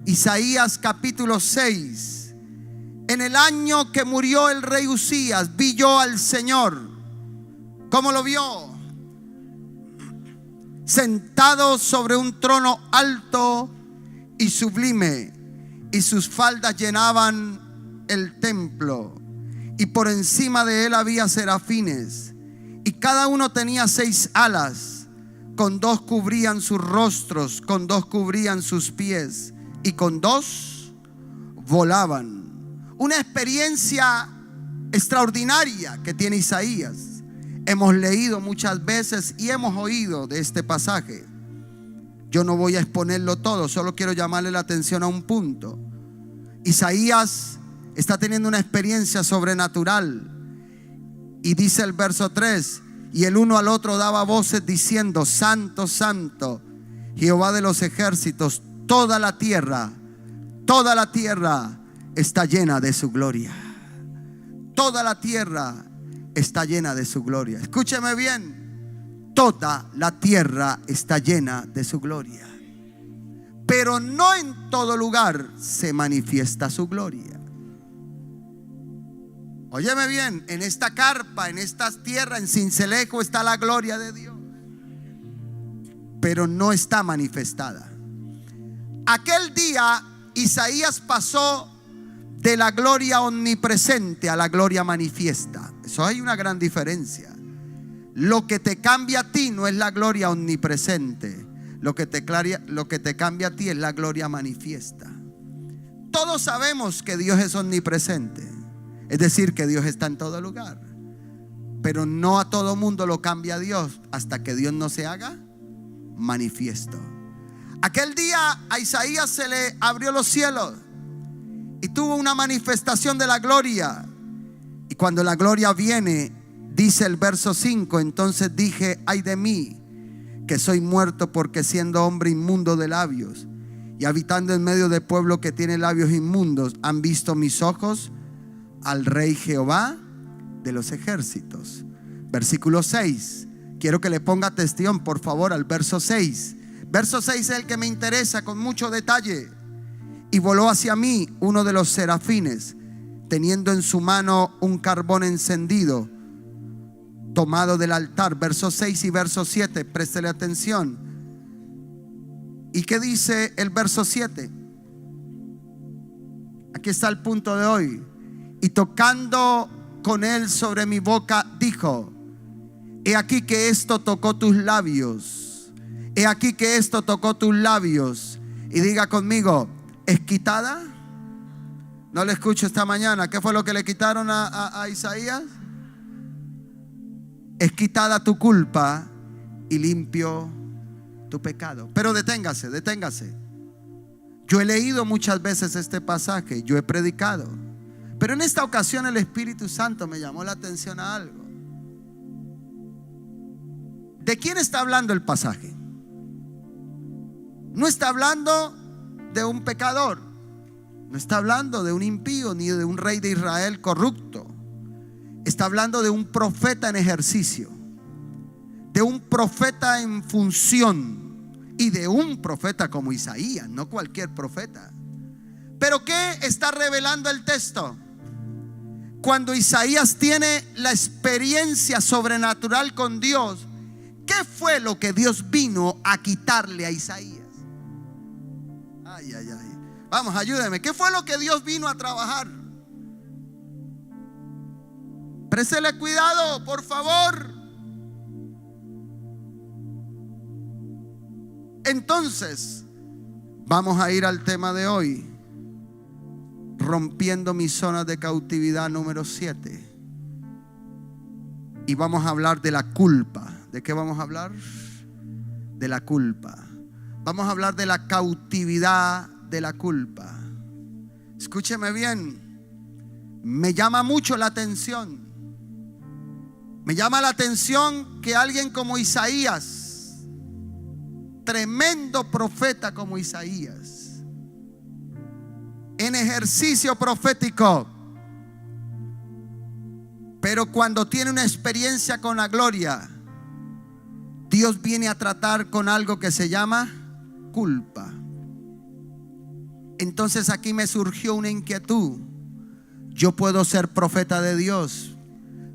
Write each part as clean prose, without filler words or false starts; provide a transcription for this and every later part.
Isaías capítulo 6. En el año que murió el rey Uzías, vi yo al Señor. ¿Cómo lo vio? Sentado sobre un trono alto y sublime, y sus faldas llenaban el templo, y por encima de él había serafines, y cada uno tenía 6 alas, con 2 cubrían sus rostros, con 2 cubrían sus pies, y con 2 volaban. Una experiencia extraordinaria que tiene Isaías. Hemos leído muchas veces y hemos oído de este pasaje. Yo no voy a exponerlo todo, solo quiero llamarle la atención a un punto. Isaías está teniendo una experiencia sobrenatural. Y dice el verso 3: y el uno al otro daba voces diciendo: Santo, Santo, Jehová de los ejércitos, toda la tierra está llena de su gloria. Toda la tierra está llena de su gloria. Escúcheme bien. Toda la tierra está llena de su gloria. Pero no en todo lugar se manifiesta su gloria. Óyeme bien, en esta carpa, en esta tierra, en Sincelejo está la gloria de Dios, pero no está manifestada. Aquel día Isaías pasó de la gloria omnipresente a la gloria manifiesta. Eso hay una gran diferencia. Lo que te cambia a ti no es la gloria omnipresente. Lo que te cambia a ti es la gloria manifiesta. Todos sabemos que Dios es omnipresente, es decir, que Dios está en todo lugar. Pero no a todo mundo lo cambia a Dios hasta que Dios no se haga manifiesto. Aquel día a Isaías se le abrió los cielos y tuvo una manifestación de la gloria. Y cuando la gloria viene, dice el verso 5: entonces dije: ay de mí, que soy muerto, porque siendo hombre inmundo de labios y habitando en medio de pueblo que tiene labios inmundos, han visto mis ojos al Rey Jehová de los ejércitos. Versículo 6. Quiero que le ponga atención, por favor, al verso 6. Verso 6 es el que me interesa con mucho detalle. Y voló hacia mí uno de los serafines, teniendo en su mano un carbón encendido, tomado del altar. Verso 6 y verso 7, préstele atención. ¿Y qué dice el verso 7? Aquí está el punto de hoy. Y tocando con él sobre mi boca, dijo: he aquí que esto tocó tus labios. He aquí que esto tocó tus labios. Y diga conmigo: ¿es quitada? No le escucho esta mañana. ¿Qué fue lo que le quitaron a Isaías? Es quitada tu culpa y limpio tu pecado. Pero deténgase. Yo he leído muchas veces este pasaje, yo he predicado, pero en esta ocasión el Espíritu Santo me llamó la atención a algo. ¿De quién está hablando el pasaje? No está hablando de un pecador, no está hablando de un impío ni de un rey de Israel corrupto. Está hablando de un profeta en ejercicio, de un profeta en función y de un profeta como Isaías, no cualquier profeta. Pero ¿qué está revelando el texto? Cuando Isaías tiene la experiencia sobrenatural con Dios, ¿qué fue lo que Dios vino a quitarle a Isaías? Ay. Vamos, ayúdeme. ¿Qué fue lo que Dios vino a trabajar? Préstele cuidado, por favor. Entonces, vamos a ir al tema de hoy: rompiendo mis zonas de cautividad número 7. Y vamos a hablar de la culpa. ¿De qué vamos a hablar? De la culpa. Vamos a hablar de la cautividad de la culpa. Escúcheme bien. Me llama mucho la atención. Me llama la atención que alguien como Isaías, tremendo profeta como Isaías, en ejercicio profético, pero cuando tiene una experiencia con la gloria, Dios viene a tratar con algo que se llama culpa. Entonces aquí me surgió una inquietud. Yo puedo ser profeta de Dios,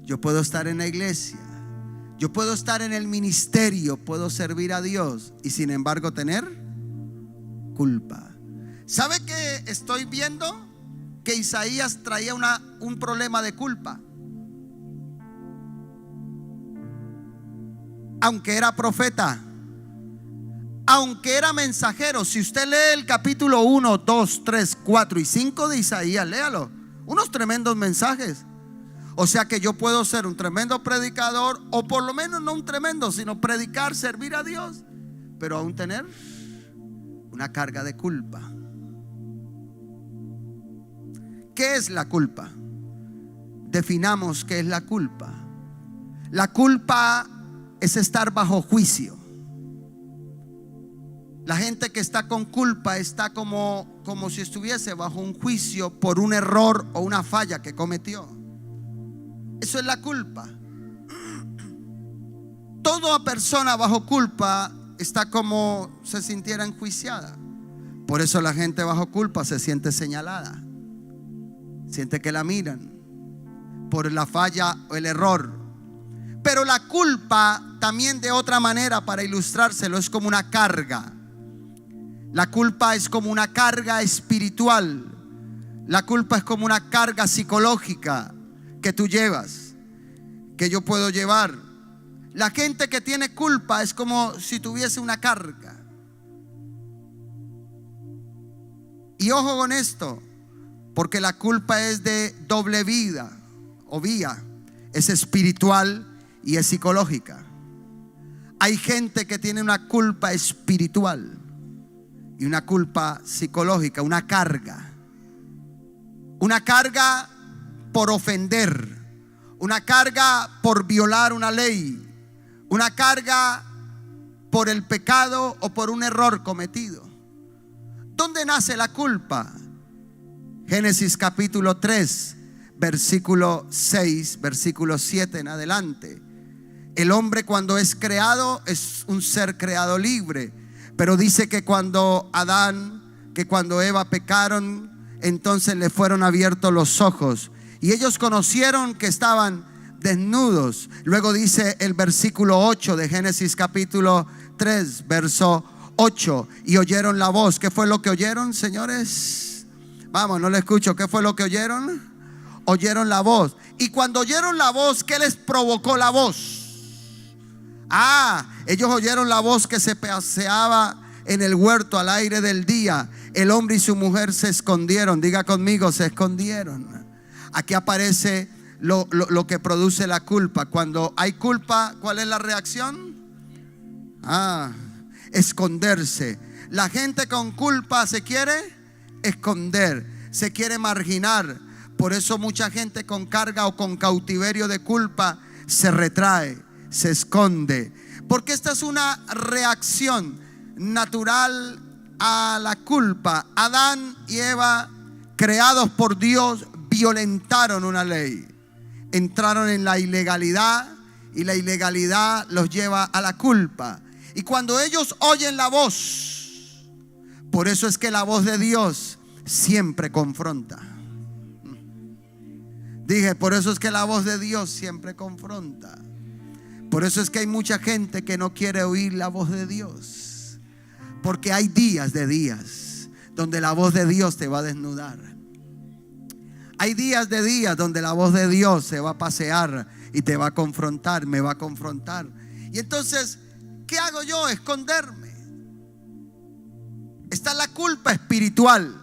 yo puedo estar en la iglesia, yo puedo estar en el ministerio, puedo servir a Dios y sin embargo tener culpa. ¿Sabe qué estoy viendo? Que Isaías traía un problema de culpa. Aunque era profeta, aunque era mensajero. Si usted lee el capítulo 1, 2, 3, 4 y 5 de Isaías, léalo. Unos tremendos mensajes. O sea que yo puedo ser un tremendo predicador, o por lo menos no un tremendo, sino predicar, servir a Dios, pero aún tener una carga de culpa. ¿Qué es la culpa? Definamos qué es la culpa. La culpa es estar bajo juicio. La gente que está con culpa está como si estuviese bajo un juicio por un error o una falla que cometió. Eso es la culpa. Toda persona bajo culpa está como se sintiera enjuiciada. Por eso la gente bajo culpa se siente señalada, siente que la miran por la falla o el error. Pero la culpa también, de otra manera, para ilustrárselo, es como una carga. La culpa es como una carga espiritual. La culpa es como una carga psicológica que tú llevas, que yo puedo llevar. La gente que tiene culpa es como si tuviese una carga. Y ojo con esto, porque la culpa es de doble vida o vía. Es espiritual y es psicológica. Hay gente que tiene una culpa espiritual y una culpa psicológica, una carga. Una carga por ofender, una carga por violar una ley, una carga por el pecado o por un error cometido. ¿Dónde nace la culpa? Génesis capítulo 3, versículo 6, versículo 7 en adelante. El hombre, cuando es creado, es un ser creado libre. Pero dice que cuando Eva pecaron, entonces le fueron abiertos los ojos y ellos conocieron que estaban desnudos. Luego dice el versículo 8 de Génesis capítulo 3, verso 8: y oyeron la voz. ¿Qué fue lo que oyeron, señores? Vamos, no le escucho. ¿Qué fue lo que oyeron? Oyeron la voz. Y cuando oyeron la voz, ¿qué les provocó la voz? Ellos oyeron la voz que se paseaba en el huerto al aire del día. El hombre y su mujer se escondieron. Diga conmigo, se escondieron. Aquí aparece lo que produce la culpa. Cuando hay culpa, ¿cuál es la reacción? Esconderse. La gente con culpa se quiere esconder, se quiere marginar. Por eso mucha gente con carga o con cautiverio de culpa se retrae, se esconde, porque esta es una reacción natural a la culpa. Adán y Eva, creados por Dios, violentaron una ley, entraron en la ilegalidad y la ilegalidad los lleva a la culpa. Y cuando ellos oyen la voz, por eso es que la voz de Dios siempre confronta. Dije, por eso es que la voz de Dios siempre confronta. Por eso es que hay mucha gente que no quiere oír la voz de Dios, porque hay días de días donde la voz de Dios te va a desnudar. Hay días de días donde la voz de Dios se va a pasear y te va a confrontar, me va a confrontar. Y entonces, ¿qué hago yo? Esconderme. Está la culpa espiritual.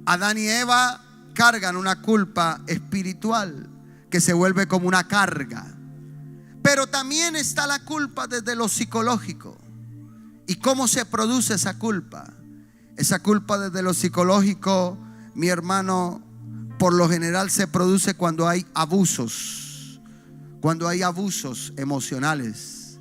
Adán y Eva cargan una culpa espiritual que se vuelve como una carga. Pero también está la culpa desde lo psicológico. ¿Y cómo se produce esa culpa? Esa culpa desde lo psicológico, mi hermano, por lo general se produce cuando hay abusos. Cuando hay abusos emocionales,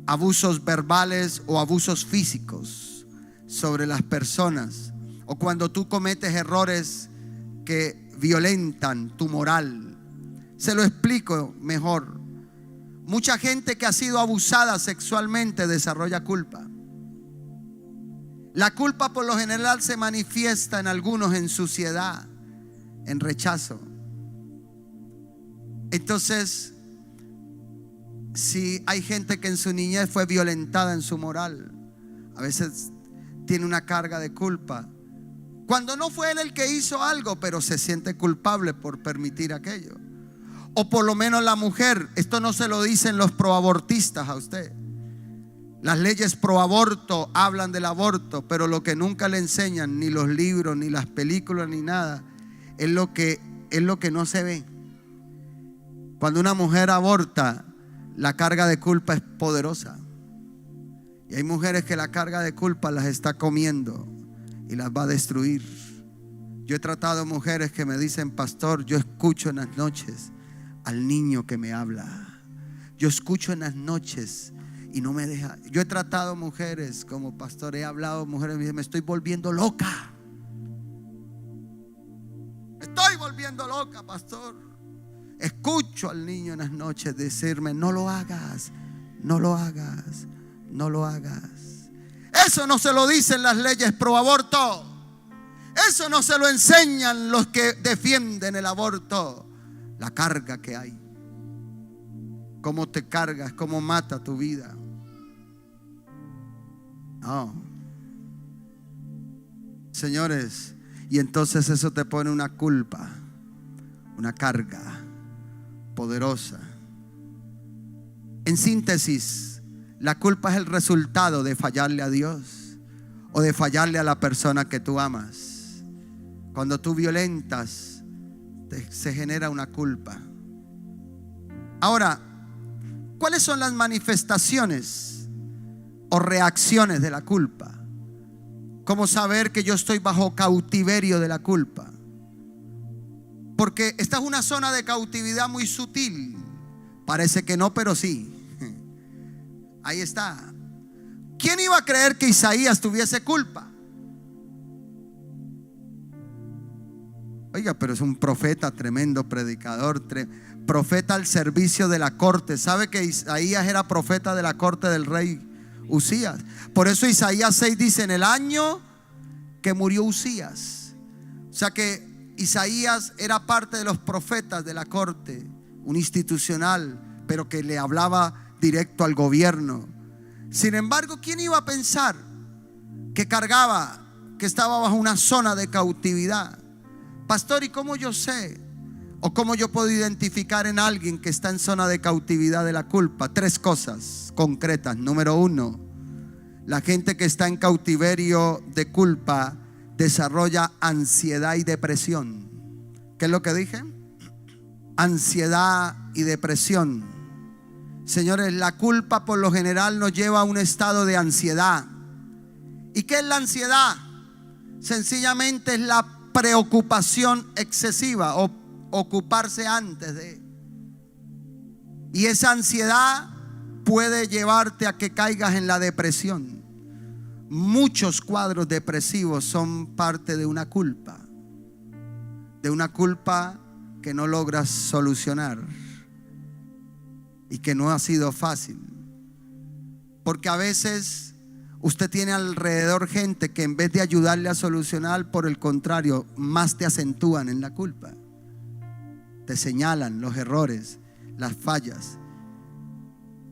abusos verbales o abusos físicos sobre las personas, o cuando tú cometes errores que violentan tu moral. Se lo explico mejor. Mucha gente que ha sido abusada sexualmente desarrolla culpa. La culpa por lo general se manifiesta en algunos en suciedad, en rechazo. Entonces, si hay gente que en su niñez fue violentada en su moral, a veces tiene una carga de culpa, cuando no fue él el que hizo algo, pero se siente culpable por permitir aquello. O por lo menos la mujer. Esto no se lo dicen los proabortistas a usted. Las leyes proaborto hablan del aborto, pero lo que nunca le enseñan, ni los libros, ni las películas, ni nada, es lo que no se ve. Cuando una mujer aborta, la carga de culpa es poderosa. Y hay mujeres que la carga de culpa las está comiendo y las va a destruir. Yo he tratado mujeres que me dicen: pastor, yo escucho en las noches al niño que me habla. Yo escucho en las noches y no me deja. Yo he tratado mujeres como pastor, he hablado mujeres, me dicen: me estoy volviendo loca. Me estoy volviendo loca, pastor. Escucho al niño en las noches decirme: no lo hagas, no lo hagas, no lo hagas. Eso no se lo dicen las leyes pro aborto. Eso no se lo enseñan los que defienden el aborto. La carga que hay, cómo te cargas, cómo mata tu vida. No, señores, y entonces eso te pone una culpa, una carga poderosa. En síntesis, la culpa es el resultado de fallarle a Dios o de fallarle a la persona que tú amas. Cuando tú violentas, se genera una culpa. Ahora, ¿cuáles son las manifestaciones o reacciones de la culpa? ¿Cómo saber que yo estoy bajo cautiverio de la culpa? Porque esta es una zona de cautividad muy sutil. Parece que no, pero sí. Ahí está. ¿Quién iba a creer que Isaías tuviese culpa? Oiga, pero es un profeta, tremendo predicador, profeta al servicio de la corte. ¿Sabe que Isaías era profeta de la corte del rey Usías? Por eso Isaías 6 dice: en el año que murió Usías. O sea que Isaías era parte de los profetas de la corte, un institucional, pero que le hablaba directo al gobierno. Sin embargo, ¿quién iba a pensar que cargaba, que estaba bajo una zona de cautividad? Pastor, ¿y cómo yo sé o cómo yo puedo identificar en alguien que está en zona de cautividad de la culpa? 3 cosas concretas. Número 1, la gente que está en cautiverio de culpa desarrolla ansiedad y depresión. ¿Qué es lo que dije? Ansiedad y depresión. Señores, la culpa por lo general nos lleva a un estado de ansiedad. ¿Y qué es la ansiedad? Sencillamente es la preocupación excesiva o ocuparse antes de. Y esa ansiedad puede llevarte a que caigas en la depresión. Muchos cuadros depresivos son parte de una culpa que no logras solucionar y que no ha sido fácil. Porque a veces usted tiene alrededor gente que en vez de ayudarle a solucionar, por el contrario, más te acentúan en la culpa. Te señalan los errores, las fallas.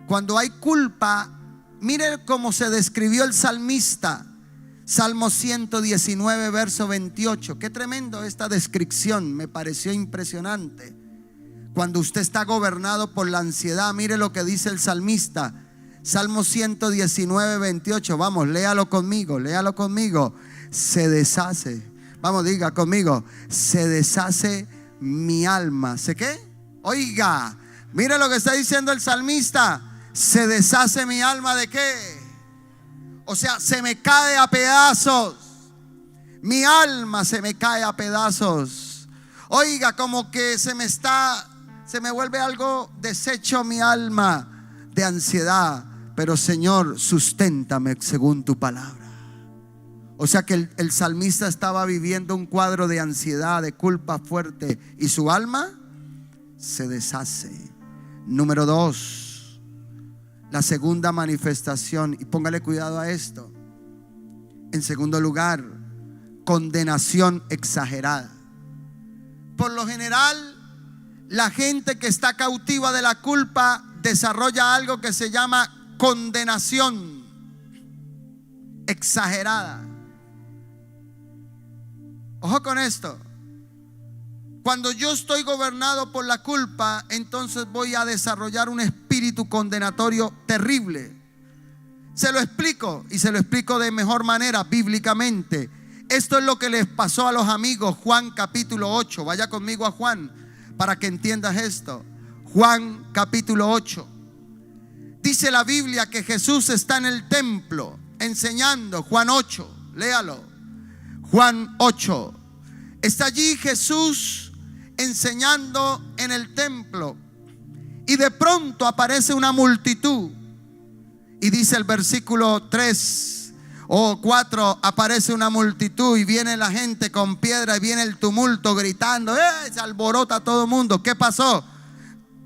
Cuando hay culpa, mire cómo se describió el salmista. Salmo 119, verso 28. Qué tremendo esta descripción, me pareció impresionante. Cuando usted está gobernado por la ansiedad, mire lo que dice el salmista. Salmo 119, 28. Vamos, léalo conmigo, léalo conmigo. Se deshace. Vamos, diga conmigo. Se deshace mi alma. ¿Sé qué? Oiga, mire lo que está diciendo el salmista. Se deshace mi alma ¿de qué? O sea, se me cae a pedazos. Mi alma se me cae a pedazos. Oiga, como que se me vuelve algo deshecho mi alma de ansiedad. Pero Señor, susténtame según tu palabra. O sea que el salmista estaba viviendo un cuadro de ansiedad, de culpa fuerte, y su alma se deshace. Número 2, la segunda manifestación, y póngale cuidado a esto, En segundo lugar, condenación exagerada. Por lo general, la gente que está cautiva de la culpa desarrolla algo que se llama condenación exagerada. Ojo con esto. Cuando yo estoy gobernado por la culpa, entonces voy a desarrollar un espíritu condenatorio terrible. Se lo explico, y se lo explico de mejor manera bíblicamente. Esto es lo que les pasó a los amigos. Juan capítulo 8. Vaya conmigo a Juan para que entiendas esto. Juan capítulo 8. Dice la Biblia que Jesús está en el templo enseñando. Juan 8, léalo. Juan 8. Está allí Jesús enseñando en el templo, y de pronto aparece una multitud. Y dice el versículo 3 o 4, aparece una multitud y viene la gente con piedra y viene el tumulto gritando, se alborota todo el mundo. ¿Qué pasó?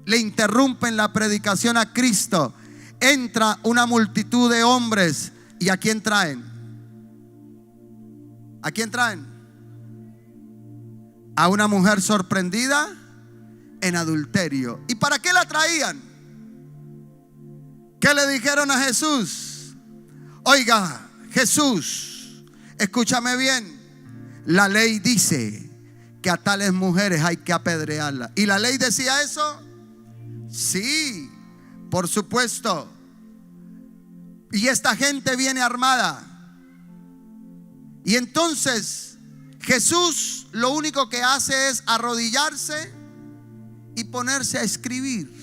Le interrumpen la predicación a Cristo. Entra una multitud de hombres. ¿Y a quién traen? ¿A quién traen? A una mujer sorprendida en adulterio. ¿Y para qué la traían? ¿Qué le dijeron a Jesús? Oiga, Jesús, escúchame bien. La ley dice que a tales mujeres hay que apedrearlas. ¿Y la ley decía eso? Sí, por supuesto. Y esta gente viene armada. Y entonces Jesús lo único que hace es arrodillarse y ponerse a escribir.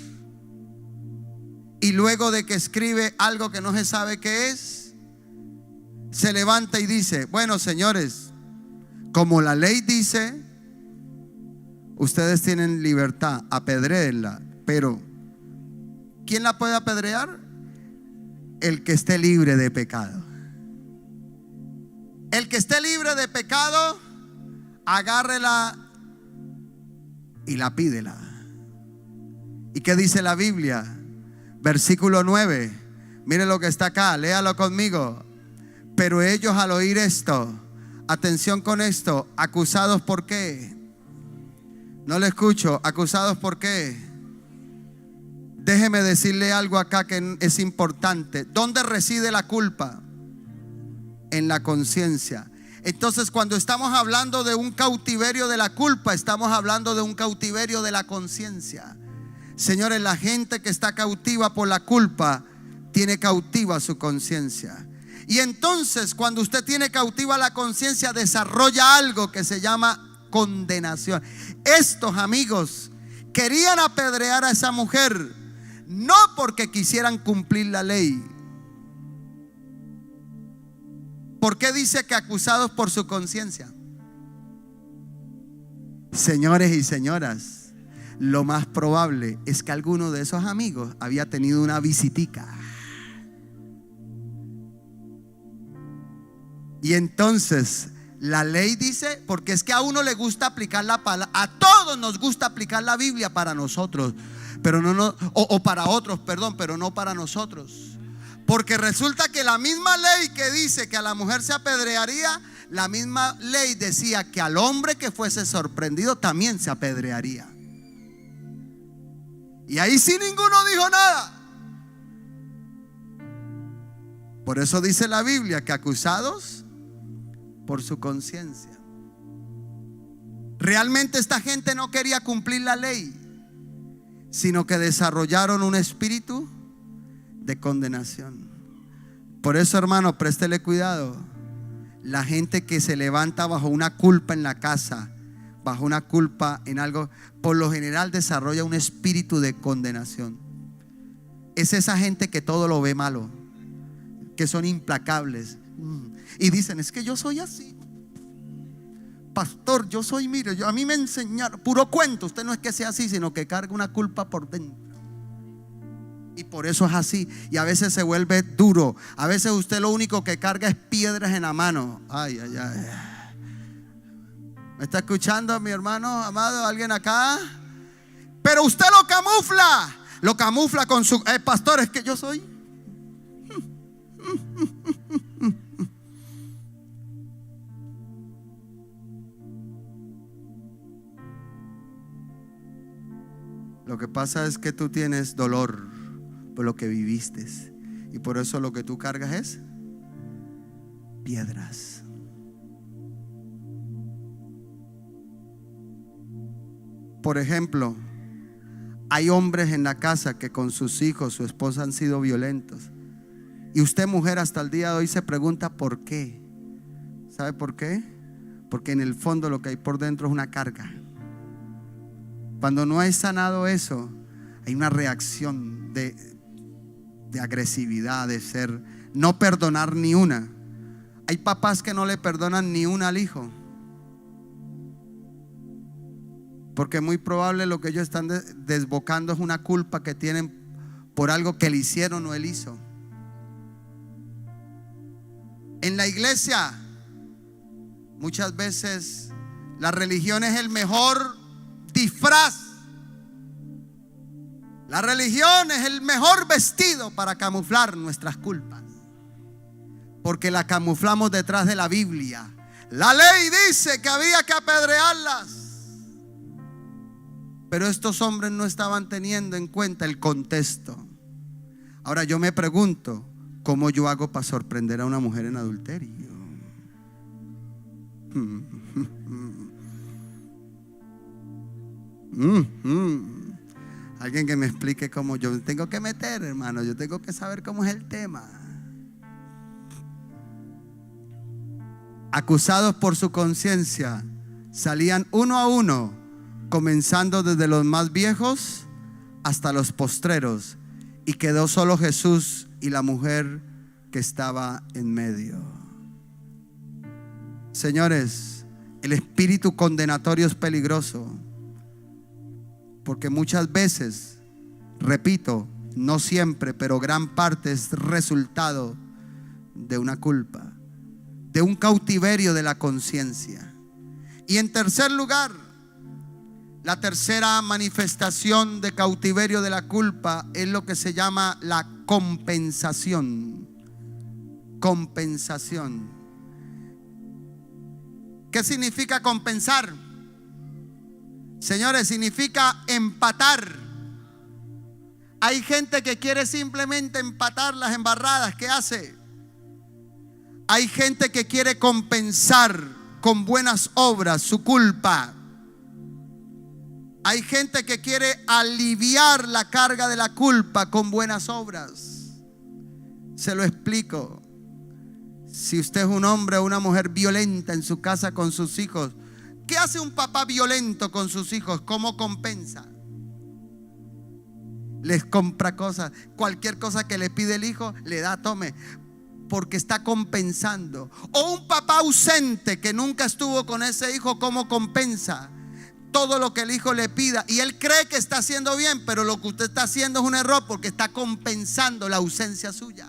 Y luego de que escribe algo que no se sabe qué es, se levanta y dice: bueno, señores, como la ley dice, ustedes tienen libertad, apedréenla. Pero ¿quién la puede apedrear? El que esté libre de pecado. El que esté libre de pecado, agárrela y la pídela. ¿Y qué dice la Biblia? Versículo 9. Mire lo que está acá, léalo conmigo. Pero ellos, al oír esto, atención con esto, acusados ¿por qué? No le escucho. ¿Acusados por qué? Déjeme decirle algo acá que es importante. ¿Dónde reside la culpa? En la conciencia. Entonces, cuando estamos hablando de un cautiverio de la culpa, estamos hablando de un cautiverio de la conciencia. Señores, la gente que está cautiva por la culpa tiene cautiva su conciencia. Y entonces, cuando usted tiene cautiva la conciencia, desarrolla algo que se llama condenación. Estos amigos querían apedrear a esa mujer, no porque quisieran cumplir la ley. ¿Por qué dice que acusados por su conciencia? Señores y señoras, lo más probable es que alguno de esos amigos había tenido una visitica. Y entonces la ley dice, porque es que a uno le gusta aplicar la palabra, a todos nos gusta aplicar la Biblia para nosotros, pero no, o para otros, perdón, pero no para nosotros. Porque resulta que la misma ley que dice que a la mujer se apedrearía, la misma ley decía que al hombre que fuese sorprendido también se apedrearía. Y ahí sí ninguno dijo nada. Por eso dice la Biblia que acusados por su conciencia. Realmente esta gente no quería cumplir la ley, sino que desarrollaron un espíritu de condenación. Por eso, hermano, préstele cuidado. La gente que se levanta bajo una culpa en la casa, bajo una culpa en algo, por lo general desarrolla un espíritu de condenación. Es esa gente que todo lo ve malo, que son implacables y dicen: es que yo soy así, pastor, yo soy, mire, a mí me enseñaron, puro cuento. Usted no es que sea así, sino que carga una culpa por dentro. Y por eso es así. Y a veces se vuelve duro. A veces usted lo único que carga es piedras en la mano. Ay, ay, ay. ¿Me está escuchando, mi hermano amado? ¿Alguien acá? Pero usted lo camufla. Lo camufla con su pastor, es que yo soy. pasa es que tú tienes dolor por lo que viviste. Y por eso lo que tú cargas es piedras. Por ejemplo, hay hombres en la casa que con sus hijos, su esposa han sido violentos. Y usted, mujer, hasta el día de hoy se pregunta por qué. ¿Sabe por qué? Porque en el fondo lo que hay por dentro es una carga. Cuando no hay sanado eso, hay una reacción de agresividad, de ser, no perdonar ni una. Hay papás que no le perdonan ni una al hijo, porque muy probable lo que ellos están desbocando es una culpa que tienen por algo que le hicieron o él hizo. En la iglesia muchas veces la religión es el mejor disfraz. La religión es el mejor vestido para camuflar nuestras culpas, porque la camuflamos detrás de la Biblia. La ley dice que había que apedrearlas, pero estos hombres no estaban teniendo en cuenta el contexto. Ahora yo me pregunto, ¿cómo yo hago para sorprender a una mujer en adulterio? Alguien que me explique cómo yo tengo que meter, hermano. Yo tengo que saber cómo es el tema. Acusados por su conciencia, salían uno a uno, comenzando desde los más viejos hasta los postreros, y quedó solo Jesús y la mujer que estaba en medio. Señores, el espíritu condenatorio es peligroso, porque muchas veces, repito, no siempre, pero gran parte es resultado de una culpa, de un cautiverio de la conciencia. Y en tercer lugar, la tercera manifestación de cautiverio de la culpa es lo que se llama la compensación. Compensación. ¿Qué significa compensar? Señores, significa empatar. Hay gente que quiere simplemente empatar las embarradas que hace. Hay gente que quiere compensar con buenas obras su culpa. Hay gente que quiere aliviar la carga de la culpa con buenas obras. Se lo explico. Si usted es un hombre o una mujer violenta en su casa con sus hijos, ¿qué hace un papá violento con sus hijos? ¿Cómo compensa? Les compra cosas. Cualquier cosa que le pide el hijo, le da, tome, porque está compensando. O un papá ausente que nunca estuvo con ese hijo, ¿cómo compensa? Todo lo que el hijo le pida, y él cree que está haciendo bien, pero lo que usted está haciendo es un error, porque está compensando la ausencia suya.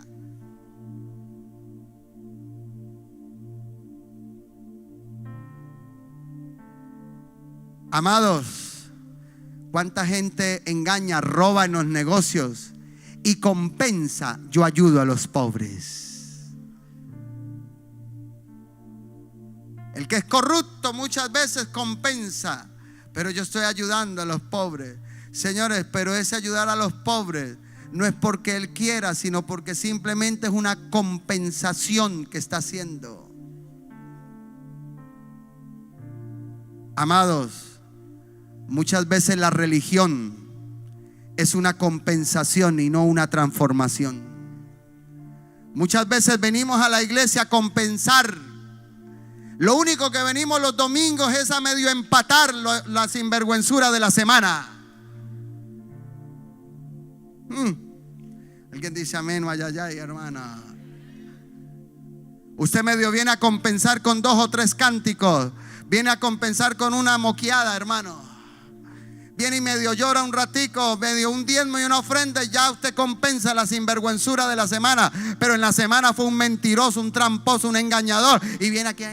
Amados, ¿cuánta gente engaña, roba en los negocios y compensa? Yo ayudo a los pobres. El que es corrupto muchas veces compensa, pero yo estoy ayudando a los pobres. Señores, pero ese ayudar a los pobres no es porque él quiera, sino porque simplemente es una compensación que está haciendo. Amados, muchas veces la religión es una compensación y no una transformación. Muchas veces venimos a la iglesia a compensar. Lo único que venimos los domingos es a medio empatar la sinvergüenzura de la semana. Alguien dice amén, vaya, hermana. Usted medio viene a compensar con 2 o 3 cánticos. Viene a compensar con una moqueada, hermano. Viene y medio llora un ratico, medio un diezmo y una ofrenda, y ya usted compensa la sinvergüenzura de la semana. Pero en la semana fue un mentiroso, un tramposo, un engañador, y viene aquí,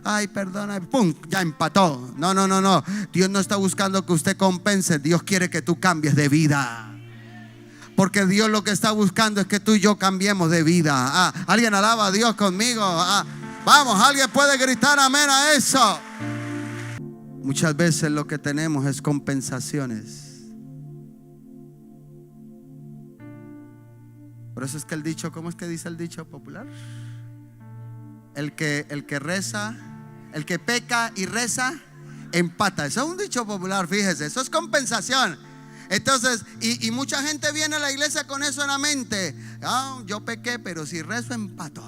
ay, perdona, pum, ya empató. No. Dios no está buscando que usted compense. Dios quiere que tú cambies de vida, porque Dios lo que está buscando es que tú y yo cambiemos de vida. Alguien alaba a Dios conmigo. Vamos, alguien puede gritar amén a eso. Muchas veces lo que tenemos es compensaciones. Por eso es que el dicho, ¿cómo es que dice el dicho popular? El que reza, el que peca y reza, empata. Eso es un dicho popular, fíjese, eso es compensación. Entonces, y mucha gente viene a la iglesia con eso en la mente. Yo pequé, pero si rezo, empato.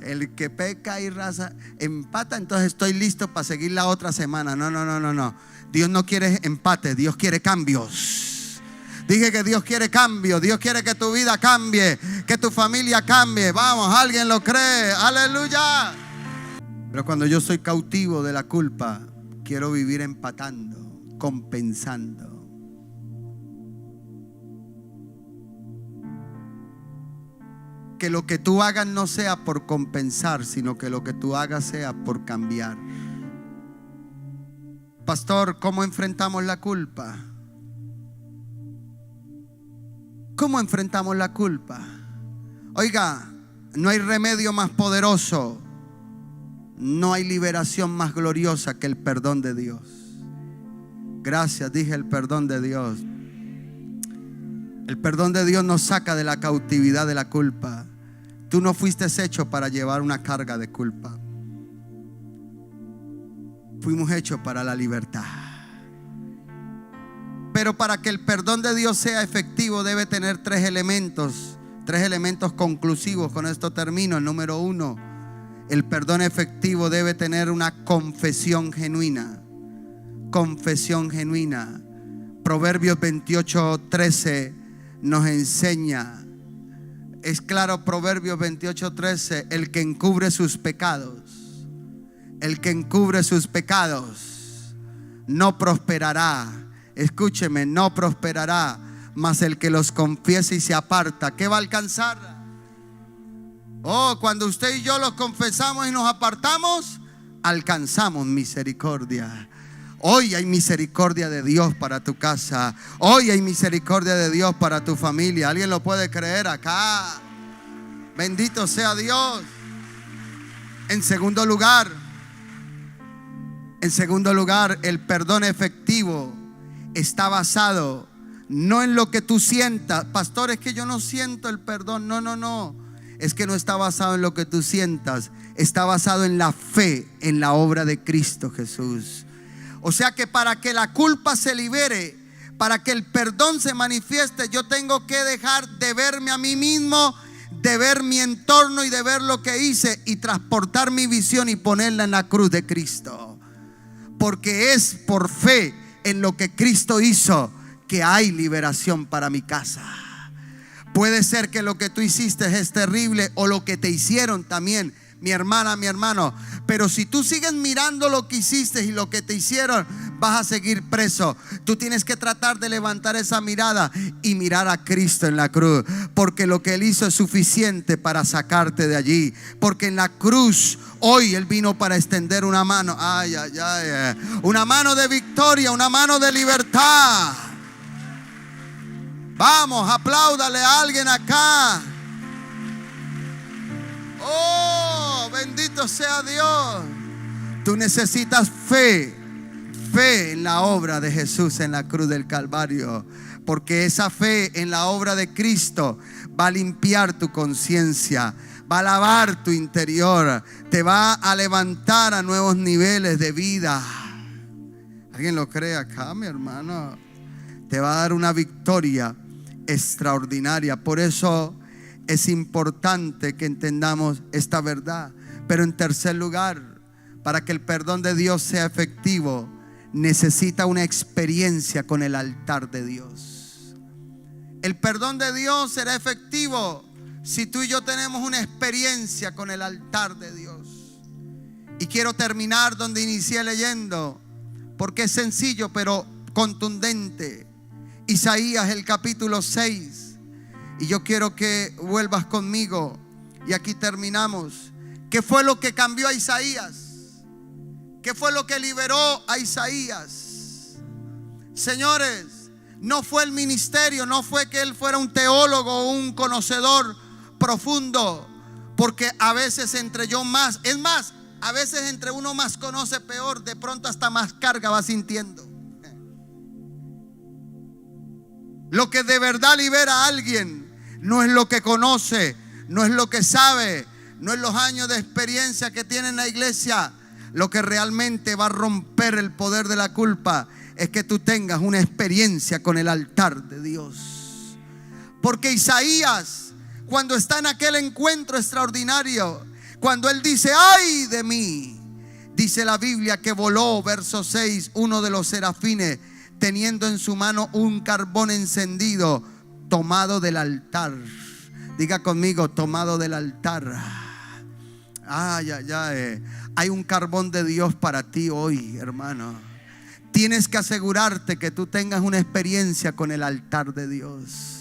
El que peca y raza empata, entonces estoy listo para seguir la otra semana. No. Dios no quiere empate, Dios quiere cambios. Dije que Dios quiere cambios. Dios quiere que tu vida cambie, que tu familia cambie. Vamos, alguien lo cree. Aleluya. Pero cuando yo soy cautivo de la culpa, quiero vivir empatando, compensando. Que lo que tú hagas no sea por compensar, sino que lo que tú hagas sea por cambiar. Pastor, ¿cómo enfrentamos la culpa? ¿Cómo enfrentamos la culpa? Oiga, no hay remedio más poderoso, no hay liberación más gloriosa que el perdón de Dios. Gracias, dije el perdón de Dios. El perdón de Dios nos saca de la cautividad de la culpa. Tú no fuiste hecho para llevar una carga de culpa. Fuimos hechos para la libertad. Pero para que el perdón de Dios sea efectivo debe tener tres elementos conclusivos. Con esto termino. El número 1, el perdón efectivo debe tener una confesión genuina. Confesión genuina. Proverbios 28:13 nos enseña. Es claro, Proverbios 28:13, el que encubre sus pecados, no prosperará. Escúcheme, no prosperará, mas el que los confiesa y se aparta, ¿qué va a alcanzar? Cuando usted y yo los confesamos y nos apartamos, alcanzamos misericordia. Hoy hay misericordia de Dios para tu casa. Hoy hay misericordia de Dios para tu familia. ¿Alguien lo puede creer acá? Bendito sea Dios. En segundo lugar, el perdón efectivo está basado no en lo que tú sientas. Pastor, es que yo no siento el perdón. No. Es que no está basado en lo que tú sientas. Está basado en la fe, en la obra de Cristo Jesús. O sea que para que la culpa se libere, para que el perdón se manifieste, yo tengo que dejar de verme a mí mismo, de ver mi entorno y de ver lo que hice y transportar mi visión y ponerla en la cruz de Cristo. Porque es por fe en lo que Cristo hizo que hay liberación para mi casa. Puede ser que lo que tú hiciste es terrible o lo que te hicieron también, mi hermana, mi hermano. Pero si tú sigues mirando lo que hiciste y lo que te hicieron, vas a seguir preso. Tú tienes que tratar de levantar esa mirada y mirar a Cristo en la cruz, porque lo que Él hizo es suficiente para sacarte de allí. Porque en la cruz hoy Él vino para extender una mano. Una mano de victoria, una mano de libertad. Vamos, apláudale a alguien acá. Bendito sea Dios. Tú necesitas fe en la obra de Jesús en la cruz del Calvario, porque esa fe en la obra de Cristo va a limpiar tu conciencia, va a lavar tu interior, te va a levantar a nuevos niveles de vida. ¿Alguien lo cree acá, mi hermano? Te va a dar una victoria extraordinaria. Por eso es importante que entendamos esta verdad. Pero en tercer lugar, para que el perdón de Dios sea efectivo, necesita una experiencia con el altar de Dios. El perdón de Dios será efectivo si tú y yo tenemos una experiencia con el altar de Dios. Y quiero terminar donde inicié leyendo, porque es sencillo pero contundente. Isaías, el capítulo 6. Y yo quiero que vuelvas conmigo. Y aquí terminamos. ¿Qué fue lo que cambió a Isaías? ¿Qué fue lo que liberó a Isaías? Señores, no fue el ministerio, no fue que él fuera un teólogo o un conocedor profundo, porque a veces entre yo más. Es más, A veces entre uno más conoce, peor. De pronto hasta más carga va sintiendo. Lo que de verdad libera a alguien no es lo que conoce, no es lo que sabe, no es los años de experiencia que tiene en la iglesia. Lo que realmente va a romper el poder de la culpa es que tú tengas una experiencia con el altar de Dios. Porque Isaías, cuando está en aquel encuentro extraordinario, cuando él dice: ay de mí, dice la Biblia que voló, verso 6, uno de los serafines, teniendo en su mano un carbón encendido, tomado del altar. Diga conmigo: tomado del altar. Ay, ay, ay. Hay un carbón de Dios para ti hoy, hermano. Tienes que asegurarte que tú tengas una experiencia con el altar de Dios.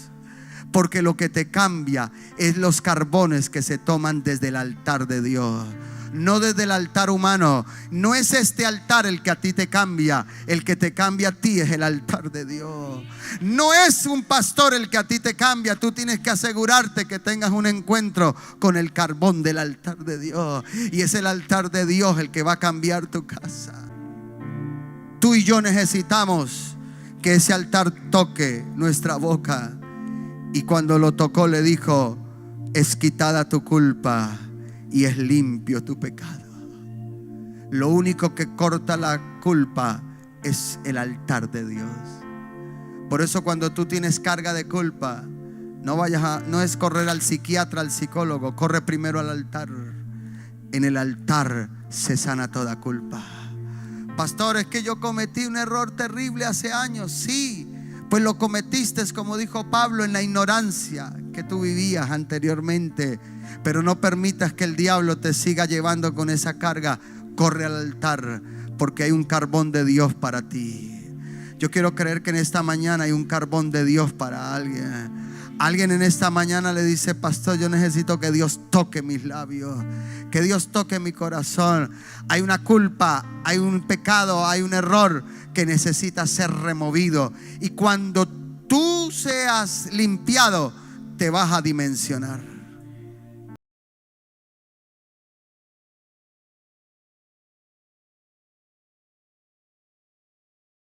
Porque lo que te cambia es los carbones que se toman desde el altar de Dios, no desde el altar humano. No es este altar el que a ti te cambia. El que te cambia a ti es el altar de Dios. No es un pastor el que a ti te cambia. Tú tienes que asegurarte que tengas un encuentro con el carbón del altar de Dios. Y es el altar de Dios el que va a cambiar tu casa. Tú y yo necesitamos que ese altar toque nuestra boca. Y cuando lo tocó le dijo: es quitada tu culpa y es limpio tu pecado. Lo único que corta la culpa es el altar de Dios. Por eso cuando tú tienes carga de culpa, no es correr al psiquiatra, al psicólogo. Corre primero al altar. En el altar se sana toda culpa. Pastor, es que yo cometí un error terrible hace años. Sí, pues lo cometiste, como dijo Pablo, en la ignorancia que tú vivías anteriormente. Pero no permitas que el diablo te siga llevando con esa carga. Corre al altar, porque hay un carbón de Dios para ti. Yo quiero creer que en esta mañana hay un carbón de Dios para alguien. Alguien en esta mañana le dice: pastor, yo necesito que Dios toque mis labios, que Dios toque mi corazón. Hay una culpa, hay un pecado, hay un error que necesita ser removido. Y cuando tú seas limpiado, te vas a dimensionar.